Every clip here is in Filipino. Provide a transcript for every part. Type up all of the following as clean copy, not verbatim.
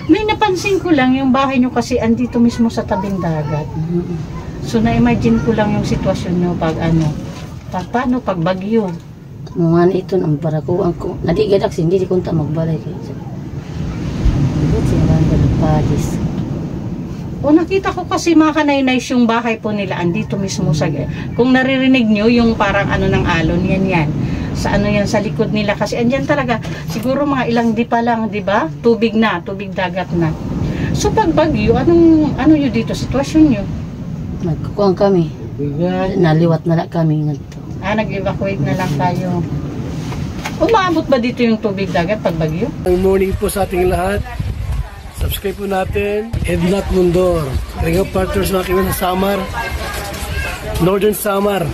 May napansin ko lang, yung bahay nyo kasi andito mismo sa tabing dagat. So, na-imagine ko lang yung sitwasyon nyo pag ano, paano pag bagyo. Mga ito nang barakuan ko. Nadigadak hindi di kunta magbalay kayo. O nakita ko kasi mga kanay-nice yung bahay po nila andito mismo sa, kung naririnig nyo yung parang ano ng alon, yan. Sa ano yan, sa likod nila kasi andyan talaga, siguro mga ilang di pa lang, di ba? Tubig dagat na. So pag bagyo, ano yun dito, sitwasyon nyo? Nagkukuhan kami. Naliwat na lang kami. Nag-evacuate na lang tayo. Umaabot ba dito yung tubig dagat pag bagyo? Good morning po sa ating lahat. Subscribe po natin. Ednat Mundor. Ring of Partners mga kaibigan sa Samar. Northern Samar.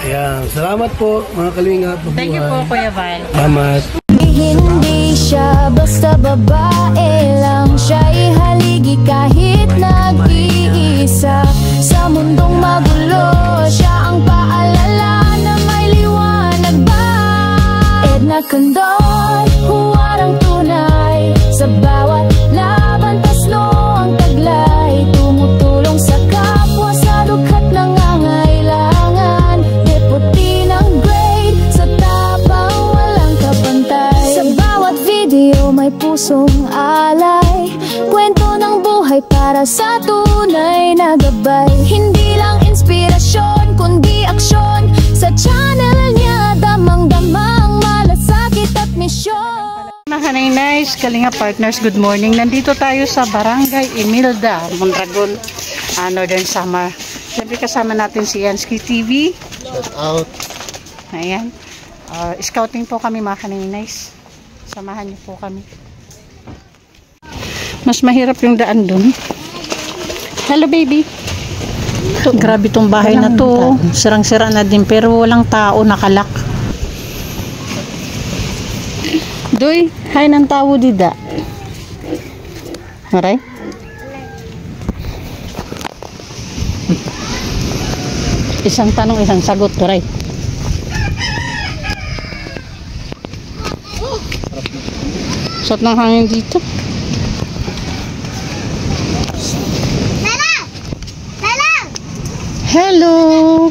Ayan. Salamat po mga kalingap. Thank you po, Kuya Val. Salamat. Hindi siya basta babae lang, siya'y haligi kahit nag-iisa. Sa mundong magulo, siya ang paalala na may liwanag ba. Edna Condon, huwarang tunay. Sa bawat laban, taslo ang taglay. Tumutulong sa kapwa sa dughat ng angailangan. Deputy ng grade, sa tapang walang kapantay. Sa bawat video may pusong alay. Kwento ng buhay para sa tunay na gabay. Hindi lang inspirasyon, kundi aksyon. Sa channel niya, damang-damang malasakit at misyon. Mga kanay-nice, Kalinga Partners, good morning. Nandito tayo sa Barangay Imelda, Mondragon, Northern Samar. Siyempre kasama natin si Yansky TV. Shout out. Ayan. Scouting po kami mga kanay-nice. Samahan niyo po kami. Mas mahirap yung daan dun. Hello baby. Grabe tong bahay na to. Sirang-sira na din pero walang tao, nakalak. Doy, hay ng tao dida. Maray? Isang tanong, isang sagot, Maray. Shot ng hangin dito. Hello!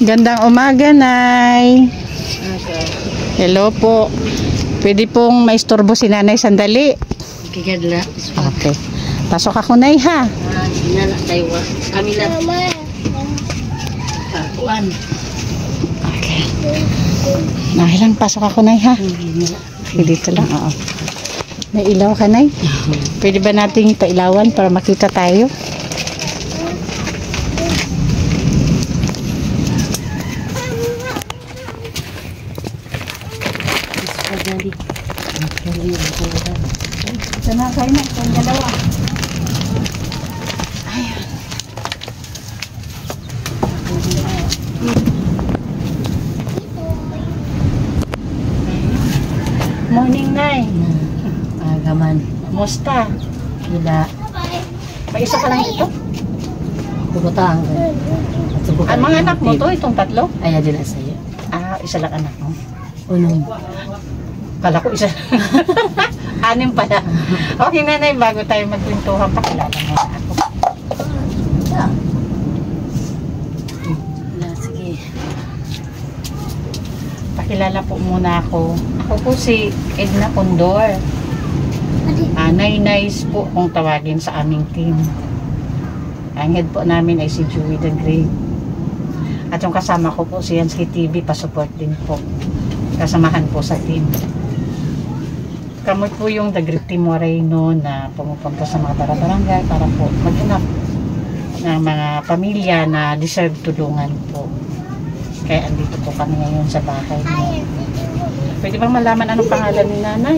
Gandang umaga, Nay. Hello po. Pwede pong maistorbo si Nanay sandali. Kikadla. Okay. Pasok ako, Nay, ha? Kami lang. Okay. Lang, pasok ako, Nay, ha? Okay, dito lang. Oo. May ilaw ka, Nay? Pwede ba nating pailawan para makita tayo? Sana kayo na, itong dalawa. Ayan. Morning, Nay. Agaman. Musta? Gila. May isa ka lang ito? Bukutang. Ang mga anak mo to, itong tatlo? Ay, adila sa'yo. Isa lang anak mo. Unong. Kala ko isa. Anim pala. Okay, Nanay, bago tayo magkwentuhan, pakilala mo na ako. Sige. Pakilala po muna ako. Ako po si Edna Condor. Nay-nice po kung tawagin sa aming team. Ang head po namin ay si Joey the Great. At yung kasama ko po si Yansky TV, pasupport din po. Kasamahan po sa team. Kami po yung The Great Team Moreno na pumupunta sa mga barangay para po mag-inap ng mga pamilya na deserve tulungan po. Kaya andito po kami ngayon sa bahay niyo. Pwede bang malaman anong pangalan ni Nanay?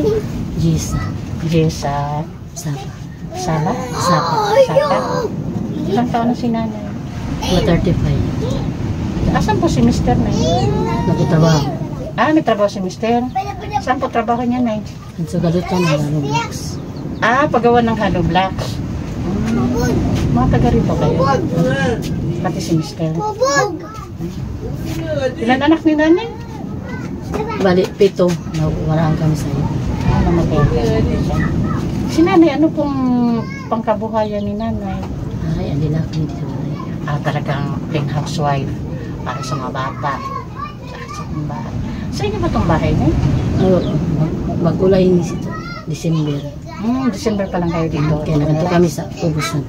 Jessa. Jessa. Sapa. Saba? Sapa. Sapa? Ilang taon na si Nanay? 35. Asan po si Mr. Nay? Nagtatrabaho. May trabaho si Mr. Saan po trabaho niya, Nay? Sa galutan ng Halo Blocks. Paggawa ng Halo Blocks. Mga taga rito kayo. Pati si Mr. Ilan anak ni nanay? Bali, 7. Nawaraan kami sa iyo. Ano magkakaroon siya? Si nanay, ano pong pangkabuhayan ni nanay? Ay, ang lalaki dito. Talagang plain housewife para sa mga bata. Sa itong bahay. Sa inyo ba itong bahay na? Mag-ulay ni sito. December. December pa lang kayo dito. Kaya naganto kami sa ubusan.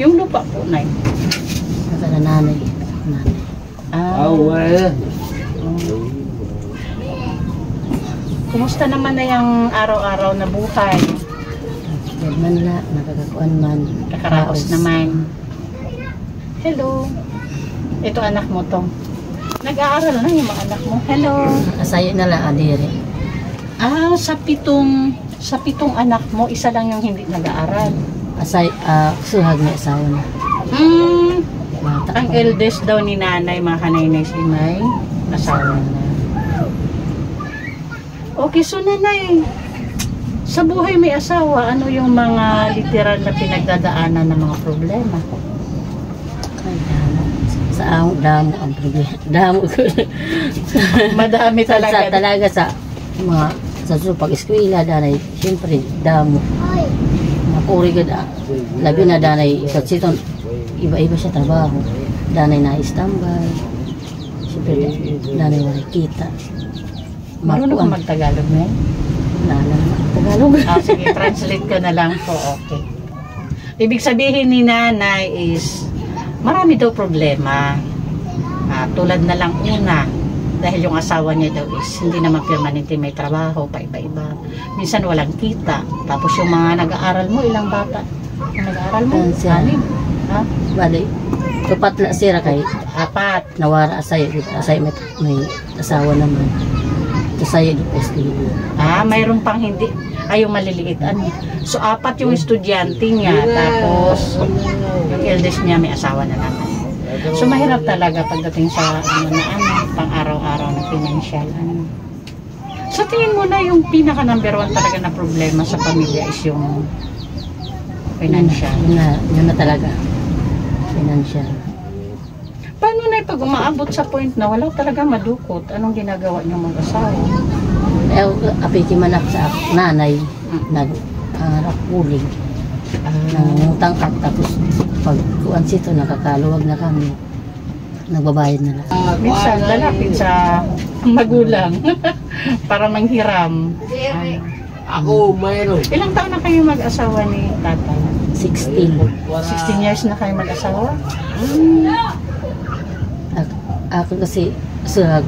Yung lupa po, Nay? Nasa nanay. Kumusta naman na yung araw-araw na buhay? Yan man la, nakakakuan man. Kakaraos naman. Hello. Ito anak mo to. Nag-aaral na yung mga anak mo. Hello. Asayo na la, adire. Sa pitong anak mo, isa lang yung hindi nag-aaral. Suhag may asawa na. Bata Ang pa. eldest daw ni nanay, mga kanay si May, asawa na. Okay, so nanay, sa buhay may asawa, ano yung mga literal na pinagdadaanan ng mga problema? Ay, damo ang problema. Damo ko. Madami talaga. talaga sa mga pag-eskwela danay, siyempre damo. Makuri ka da. Labi na danay sa siton iba-iba siya trabaho. Danay na istambay. Siyempre danay wala kita. Marunong ka mag-Tagalog na yun? Wala Tagalog. Sige, translate ko na lang po. Okay. Ibig sabihin ni nanay is marami daw problema. Tulad na lang una, dahil yung asawa niya daw is hindi naman permanente may trabaho, paiba-iba. Minsan walang kita. Tapos yung mga nag-aaral mo, ilang bata? Yung nag-aaral mo? Anim. Bali, tupat na sira kay 4. nawara asay may asawa naman. Asay di eskwela. Mayroon pang hindi. Yung maliliit. So, 4 yung estudyante niya. Tapos, yung eldest niya may asawa na naman. So, mahirap talaga pagdating sa pang araw-araw na financial. Sa tingin mo na yung pinaka number 1 talaga na problema sa pamilya is yung financial. Yun na talaga. Financial. Paano na pag umaabot sa point na wala talaga madukot? Anong ginagawa niyo mag-asawa? Apiki manak sa nanay. Nag-rapulig. Nangungutang at tapos pag kuwan sito nakakaluwag na kami. Nagbabayad na lang. Minsan lalapit sa magulang para manghiram. Ako, mayroon. Ilang taon na kayo mag-asawa ni tatay? 16. 16 years na kayo mag-asawa? Ako kasi suhag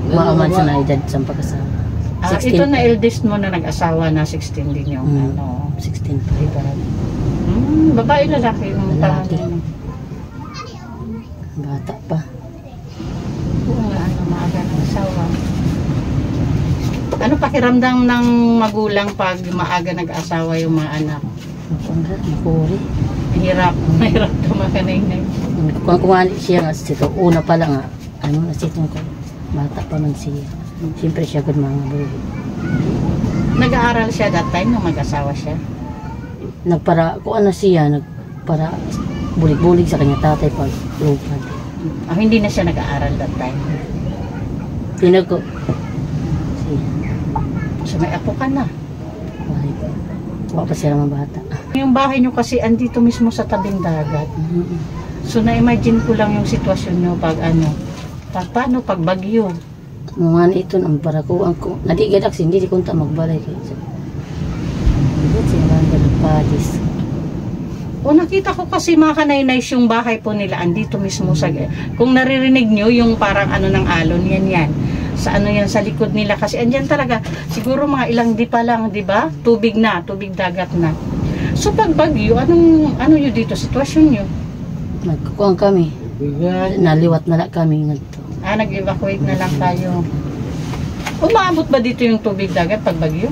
maaman sa naidad sa pag-asawa. 16 Ito na eldest mo na nag-asawa na 16 din yung 16 pa. Babae lalaki yung Lalaki. taon. Bata pa. Oo nga, maaga ng asawa. Ano pakiramdam ng magulang pag maaga nag-asawa yung mga anak? Makuri. Mahirap tumakanay-nay. Kung kumani siya nga sito, una pa lang na sitong ko. Bata pa man siya. Siyempre siya good mga buhay. Nag-aaral siya that time nung mag-asawa siya? Kung ano siya, nagpara bulig-bulig sa kanya tatay pag lupad. Hindi na siya nag-aaral that time. Pinag ko. Siya. So may apo ka na. Wala pa siya mga bata. Yung bahay nyo kasi andito mismo sa tabing dagat. So na-imagine ko lang yung sitwasyon nyo pag paano pag bagyo. Mga ito ang barakuan ko. Nadigadak hindi di kunta magbalay kayo. Hindi siya mga padis. O nakita ko kasi mga kanay-nays yung bahay po nila andito mismo sa... Kung naririnig nyo yung parang ng alon, yan. Sa yan sa likod nila kasi andyan talaga siguro mga ilang di pa lang, di ba? Tubig dagat na. So pag bagyo, ano yun dito sitwasyon nyo? Nagkukuhan kami. Naliwat na lang kami ngadto. Nag-evacuate na lang tayo. Umaabot ba dito yung tubig dagat pag bagyo?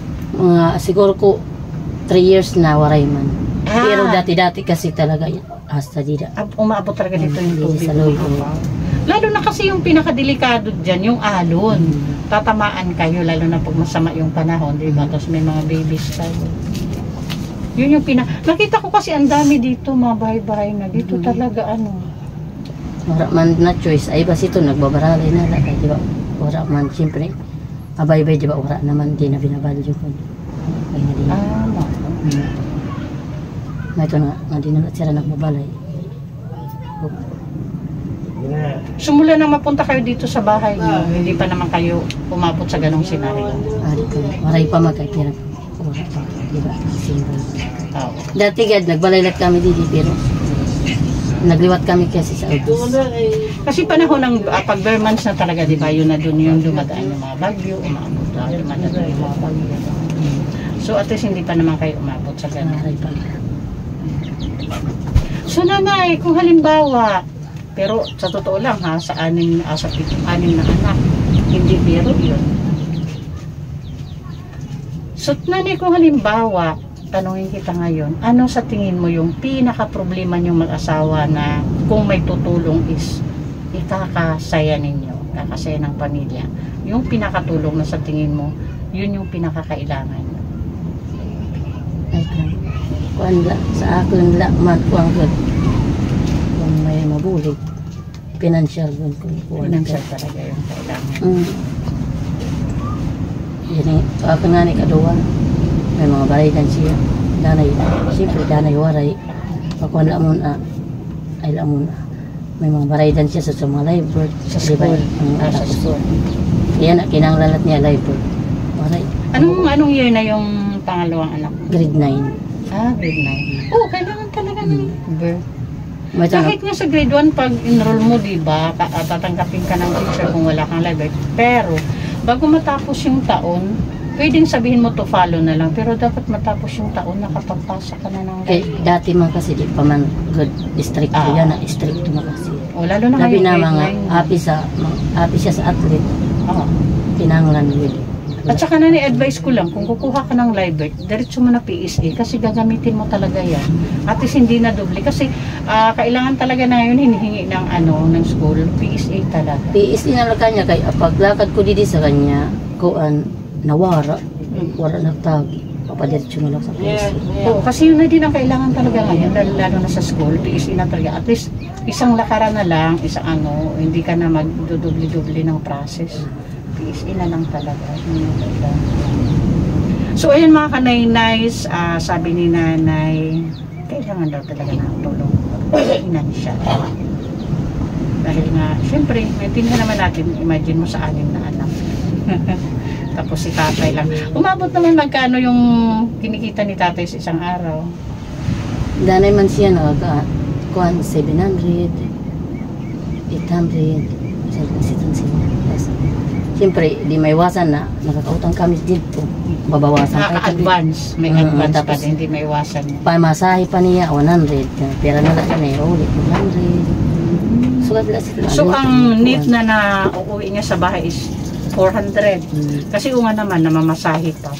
Siguro ko 3 years na waray man. Pero dati-dati kasi talaga hasta dida. Umaabot talaga dito yung tubig. Sa loy. Lalo na kasi yung pinakadelikado dyan, yung alon. Tatamaan kayo, lalo na pag masama yung panahon, di ba? Tapos may mga babies kayo. Yun yung nakita ko kasi ang dami dito, mga bahay-bahay na. Dito talaga wala man na choice ay bas ito nagbabaralay na lang di ba wala man siyempre abay-bay di ba wala naman di na binabalyo ko ay na di na ito nga di na sila nagbabalay So mula nang mapunta kayo dito sa bahay niyo, hindi pa naman kayo umabot sa ganong senaryo? ari ko maray pa magkaitirang wala pa di ba single Oo. dati gad nagbalay lang kami dito pero nagliwat kami kasi sa August. Kasi panahon ng pag bare months na talaga, di ba, yun na dun yung dumadaan yung mga bagyo, umabot na, dumadaan yung mga bagyo. So at least hindi pa naman kayo umabot sa ganun. Maray pa. So nanay, kung halimbawa, pero sa totoo lang ha, sa anim na anak, hindi biro yun. So nanay, kung halimbawa, tanungin kita ngayon, ano sa tingin mo yung pinaka-problema niyong mag-asawa na kung may tutulong is ikakasaya ninyo, kakasaya ng pamilya? Yung pinakatulong na sa tingin mo, yun yung pinakakailangan nyo. Ay kuan la sa akin la man kuan gud. Kung may mabulig financial gun ko. Financial talaga yung kailangan. Yan ako nga ni kaduwa. May mga balikan siya. Danay, siyempre danay waray. Pakuan lamon ay lamon may mga baraydan siya sa mga live bird. Sa school. Sa school. Yan, kinanglalat niya live bird. Waray. Anong year na yung pangalawang anak? Grade 9. Grade 9. Oo, kailangan talaga ng birth. May Kahit nga sa grade 1, pag enroll mo, diba, tatanggapin ka ng teacher kung wala kang live birth. Pero, bago matapos yung taon, pwedeng sabihin mo to follow na lang, pero dapat matapos yung taon nakapagpasa ka na ng kay dati man kasi di pa man good strict yan na strict na kasi. O lalo na labi ngayon na grade mga 9. api siya sa athlete. Kinanglan with. At saka na ni-advise ko lang, kung kukuha ka ng live birth, diretso mo na PSA kasi gagamitin mo talaga yan. At least hindi na doble kasi kailangan talaga na ngayon hinihingi ng ng school, PSA talaga. PSA na lang kanya kay paglakad ko didi sa kanya kuan nawara nagtagi papadiretso na lang sa PSA. Oo, kasi yun na din ang kailangan talaga ngayon, lalo na sa school, PSA na talaga. At least isang lakaran na lang, hindi ka na magdudubli-dubli ng process. PSA na lang talaga. So ayun mga kanay-nice, sabi ni nanay, kailangan daw talaga ng tulong financial. Dahil nga, syempre, maintindihan naman natin, imagine mo sa 6 na anak. Tapos si tatay lang. Umabot naman magkano yung kinikita ni tatay sa isang araw? Danay man siya kuan 700 800 siyempre di may iwasan na nakakautang kami dito babawasan Naka-advance, may advance pa din, hindi may iwasan. Pamasahe pa niya 100 pera na lang na ulit 100 so ang need na uuwi niya sa bahay is 400 kasi unga naman namamasahe pa,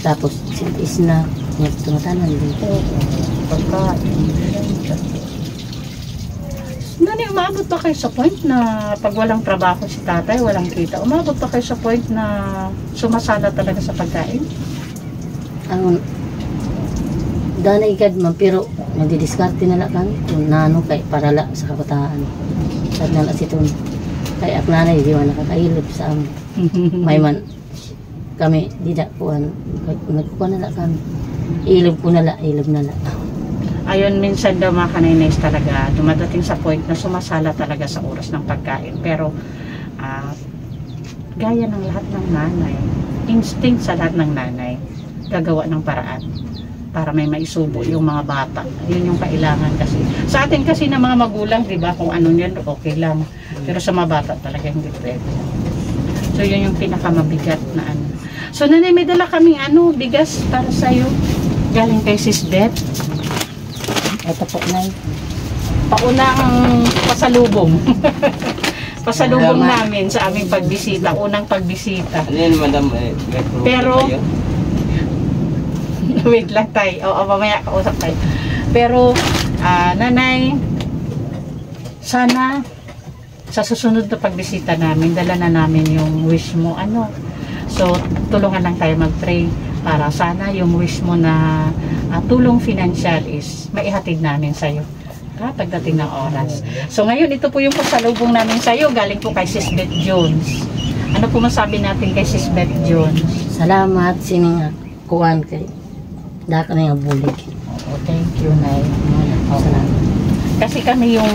tapos is na tumatanan dito pagkain. Nani, umabot pa kayo sa point na pag walang trabaho si tatay, walang kita, umabot pa kayo sa point na sumasala talaga sa pagkain? Ang danay gad man pero nagdidiskarte na lang kami kung nano kay para la sa kabataan sad na lang siton kay ak nanay di man nakakailip sa amin may man kami di da kuan nagkuha na lang kami ilog na lang Ayun, minsan daw mga kanay-nice talaga, dumadating sa point na sumasala talaga sa oras ng pagkain. Pero, gaya ng lahat ng nanay, instinct sa lahat ng nanay, gagawa ng paraan para may maisubo yung mga bata. Yun yung kailangan kasi. Sa atin kasi ng mga magulang, di ba, kung ano yan, okay lang. Pero sa mga bata talaga hindi pwede. So, yun yung pinakamabigat na So, nanay, may dala kaming bigas para sa'yo. Galing kay Sis Beth. Ito po, Nay. Paunang pasalubong. Pasalubong namin sa aming pagbisita. Unang pagbisita. Ano yun, madam? Pero, wait lang tayo. Mamaya kausap tayo. Pero, nanay, sana sa susunod na pagbisita namin, dala na namin yung wish mo. So, tulungan lang tayo mag-pray para sana yung wish mo na tulong financial is maihatid namin sa'yo. ha, pagdating ng oras. So ngayon, ito po yung pasalubong namin sa iyo, galing po kay Sis Beth Jones. Ano po masabi natin kay Sis Beth Jones? Salamat sining kuan kay daka na nga bulig. Oh, thank you, Nay. Salamat. Kasi kami yung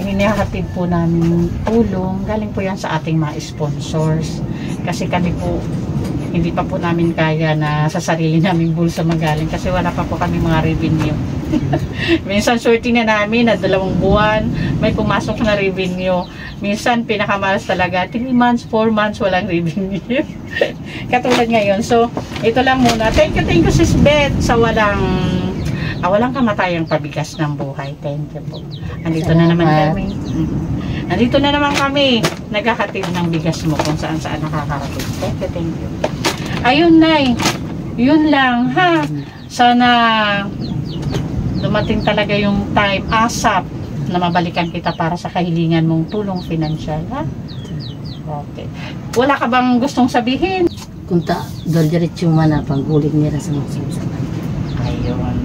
inihatid po namin tulong, galing po yan sa ating mga sponsors. Kasi kami po, hindi pa po namin kaya na sa sarili namin bulsa magaling kasi wala pa po kami mga revenue. Minsan swerte na namin na 2 buwan may pumasok na revenue. Minsan pinakamalas talaga 3 months, 4 months walang revenue. Katulad ngayon. So ito lang muna. Thank you Sis Beth sa walang kamatayang pabigas ng buhay. Thank you po. Andito na naman kami. Andito na naman kami. Nagkakatid ng bigas mo kung saan nakakarating. Thank you. Ayun, Nay. Yun lang, ha? Sana dumating talaga yung time, ASAP, na mabalikan kita para sa kahilingan mong tulong financial, ha? Okay. Wala ka bang gustong sabihin? Kunta, diretso man na panggulig nila sa mga susunod. Ayun.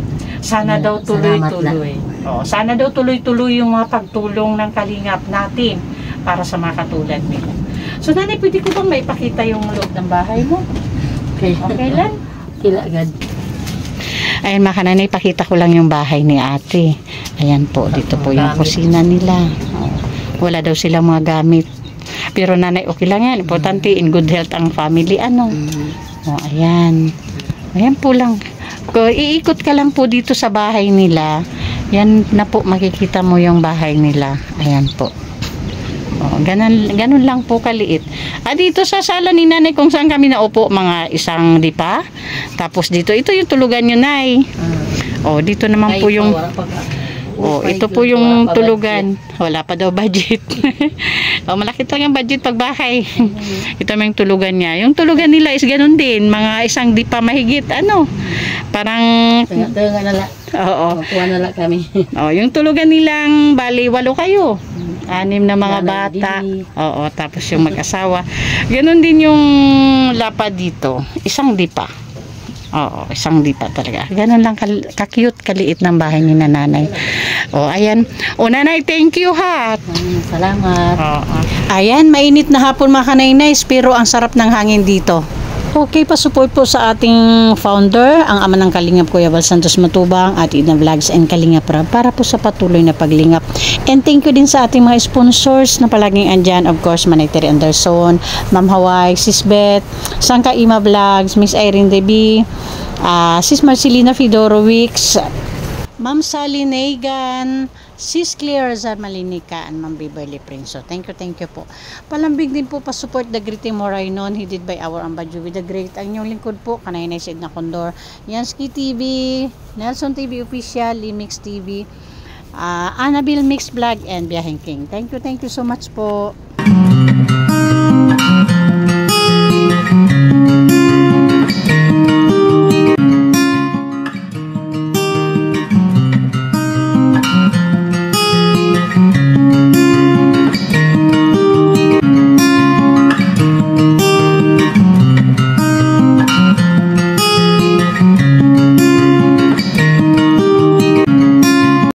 Sana daw tuloy-tuloy. Oh, sana daw tuloy-tuloy yung mga pagtulong ng kalingap natin para sa mga katulad nila. So, Nanay, pwede ko bang maipakita yung loob ng bahay mo? Okay lang? Kila agad. Ayan mga kananay, pakita ko lang yung bahay ni ate. Ayan po, dito po yung kusina nila. Wala daw silang mga gamit. Pero nanay, okay lang yan. Importante, in good health ang family. Ano? Ayan. Ayan po lang. Kung iikot ka lang po dito sa bahay nila, yan na po makikita mo yung bahay nila. Ayan po. Ganun lang po kaliit. Dito sa sala ni nanay kung saan kami naupo, mga 1 dipa. Tapos dito, ito yung tulugan nyo, Nay. Dito naman po yung ito po yung tulugan. Wala pa daw budget. Malaki lang yung budget pag bahay. Ito yung tulugan niya. Yung tulugan nila is ganun din, mga 1 dipa mahigit. Parang Tanga na lang. Oo. Kuha na lang kami. Yung tulugan nilang bali 8 kayo. 6 na mga bata. Tapos yung mag-asawa. Ganon din yung lapad dito. 1 dipa. 1 dipa talaga. Ganon lang ka-cute, kaliit ng bahay ni nanay. Ayan. Nanay, thank you ha. Salamat. Ayan, mainit na hapon mga kanainays, pero ang sarap ng hangin dito. Okay, pa-support po sa ating founder, ang ama ng Kalingap, Kuya Val Santos Matubang, at Ina Vlogs and Kalingap Rab, para po sa patuloy na paglingap. And thank you din sa ating mga sponsors na palaging andyan. Of course, Manay Terry Anderson, Ma'am Hawaii, Sis Beth, Sangka Ima Vlogs, Miss Irene Debbie, Sis Marcelina Fedorowicz, Ma'am Sally Negan, Sis Claire Zarmalinica, and Ma'am Beverly Prince. So, thank you po. Palambing din po pa-support the Great Moray non, headed by our Ambadju with the Great. Ang inyong lingkod po, Kanainay Sid na Condor, Yansky TV, Nelson TV Official, Limix TV, Annabelle Mix Vlog, and Biyaheng King. Thank you so much po.